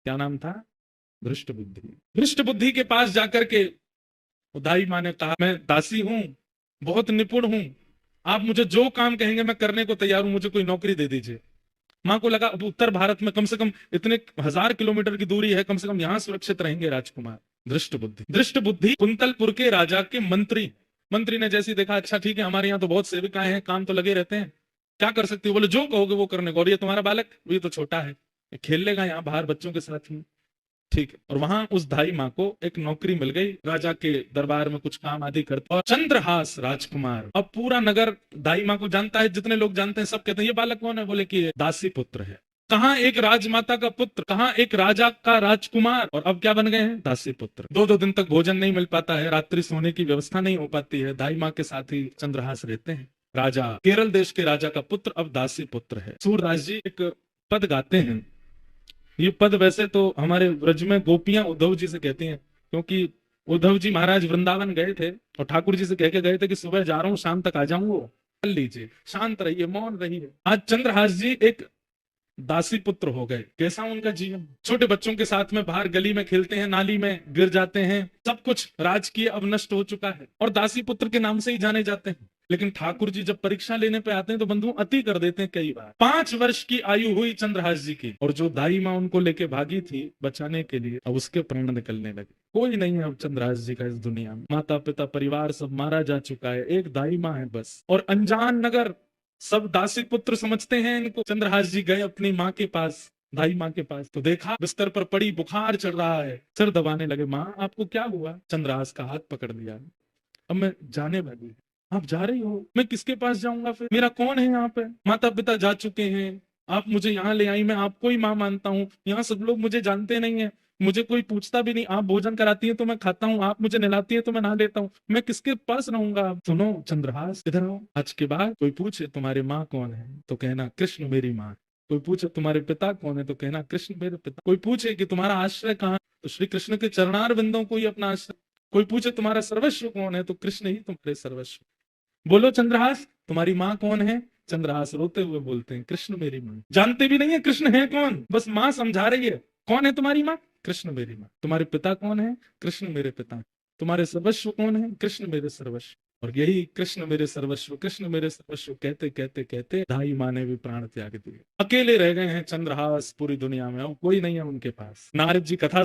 क्या नाम था? धृष्ट बुद्धि। धृष्ट बुद्धि के पास जाकर के दाई माँ ने कहा, मैं दासी हूं, बहुत निपुण हूं, आप मुझे जो काम कहेंगे मैं करने को तैयार हूं, मुझे कोई नौकरी दे दीजिए। माँ को लगा अब उत्तर भारत में कम से कम इतने 1000 किलोमीटर की दूरी है, कम से कम यहाँ सुरक्षित रहेंगे राजकुमार। दृष्ट बुद्धि। दृष्ट बुद्धि कुंतलपुर के राजा के मंत्री। मंत्री ने जैसे ही देखा, अच्छा ठीक है, हमारे यहाँ तो बहुत सेविकाएं हैं, काम तो लगे रहते हैं, क्या कर सकती हो? बोले जो कहोगे वो करने को। और ये तुम्हारा बालक, ये तो छोटा है, ये खेल लेगा यहाँ बाहर बच्चों के साथ ही। ठीक है। और वहां उस धाई माँ को एक नौकरी मिल गई, राजा के दरबार में कुछ काम आदि करता। और चंद्रहास राजकुमार, अब पूरा नगर दाई माँ को जानता है, जितने लोग जानते हैं सब कहते हैं ये बालक कौन है? बोले कि दासी पुत्र है। कहाँ एक राजमाता का पुत्र, कहाँ एक राजा का राजकुमार, और अब क्या बन गए हैं? दासी पुत्र। दो दो दिन तक भोजन नहीं मिल पाता है, रात्रि सोने की व्यवस्था नहीं हो पाती है, दाई माँ के साथ ही चंद्रहास रहते हैं। राजा, केरल देश के राजा का पुत्र अब दासी पुत्र है। सूरदास जी एक पद गाते हैं। ये पद वैसे तो हमारे ब्रज में गोपियां उद्धव जी से कहती हैं, क्योंकि उद्धव जी महाराज वृंदावन गए थे और ठाकुर जी से कह के गए थे कि सुबह जा रहा हूँ, शाम तक आ जाऊंगा, कर लीजिए, शांत रहिए, मौन रहिए। आज चंद्रहास जी एक दासी पुत्र हो गए। कैसा उनका जीवन? छोटे बच्चों के साथ में बाहर गली में खेलते हैं, नाली में गिर जाते हैं, सब कुछ राजकीय अब नष्ट हो चुका है और दासी पुत्र के नाम से ही जाने जाते हैं। लेकिन ठाकुर जी जब परीक्षा लेने पे आते हैं तो बंधु अति कर देते हैं। कई बार 5 वर्ष की आयु हुई चंद्रहास जी की, और जो दाई माँ उनको लेके भागी थी बचाने के लिए, अब उसके प्राण निकलने लगे। कोई नहीं है अब चंद्रहास जी का इस दुनिया में। माता पिता परिवार सब मारा जा चुका है, एक दाई माँ है बस। और अनजान नगर सब दासी पुत्र समझते हैं इनको। चंद्रहास जी गए अपनी माँ के पास, दाई माँ के पास, तो देखा बिस्तर पर पड़ी, बुखार चढ़ रहा है, सिर दबाने लगे। माँ आपको क्या हुआ? चंद्रहास का हाथ पकड़ लिया, अब मैं जाने वाली। आप जा रही हो, मैं किसके पास जाऊंगा फिर? मेरा कौन है यहाँ पे? माता पिता जा चुके हैं, आप मुझे यहाँ ले आई, मैं आपको ही माँ मानता हूँ, यहाँ सब लोग मुझे जानते नहीं है, मुझे कोई पूछता भी नहीं, आप भोजन कराती है तो मैं खाता हूँ, आप मुझे नहलाती है तो मैं नहा लेता हूँ, मैं किसके पास रहूंगा? सुनो चंद्रहास, इधर आओ। आज के बाद कोई पूछे तुम्हारी माँ कौन है तो कहना कृष्ण मेरी माँ। कोई पूछे तुम्हारे पिता कौन है तो कहना कृष्ण मेरे पिता। कोई पूछे कि तुम्हारा आश्रय कहाँ, तो श्री कृष्ण के चरणार बिंदों को ही अपना आश्रय। कोई पूछे तुम्हारा सर्वस्व कौन है तो कृष्ण ही तुम्हारे सर्वस्व। बोलो चंद्रहास, तुम्हारी माँ कौन है? चंद्रहास रोते हुए बोलते हैं कृष्ण मेरी माँ। जानते भी नहीं है कृष्ण है कौन, बस माँ समझा रही है। कौन है तुम्हारी माँ? कृष्ण मेरी माँ। तुम्हारे पिता कौन है? कृष्ण मेरे पिता। तुम्हारे सर्वस्व कौन है? कृष्ण मेरे सर्वस्व। और यही कृष्ण मेरे सर्वस्व, कृष्ण मेरे सर्वस्व कहते कहते कहते दाई माँ ने भी प्राण त्याग दिए। अकेले रह गए हैं चंद्रहास पूरी दुनिया में, और कोई नहीं है उनके पास। नारद जी कथा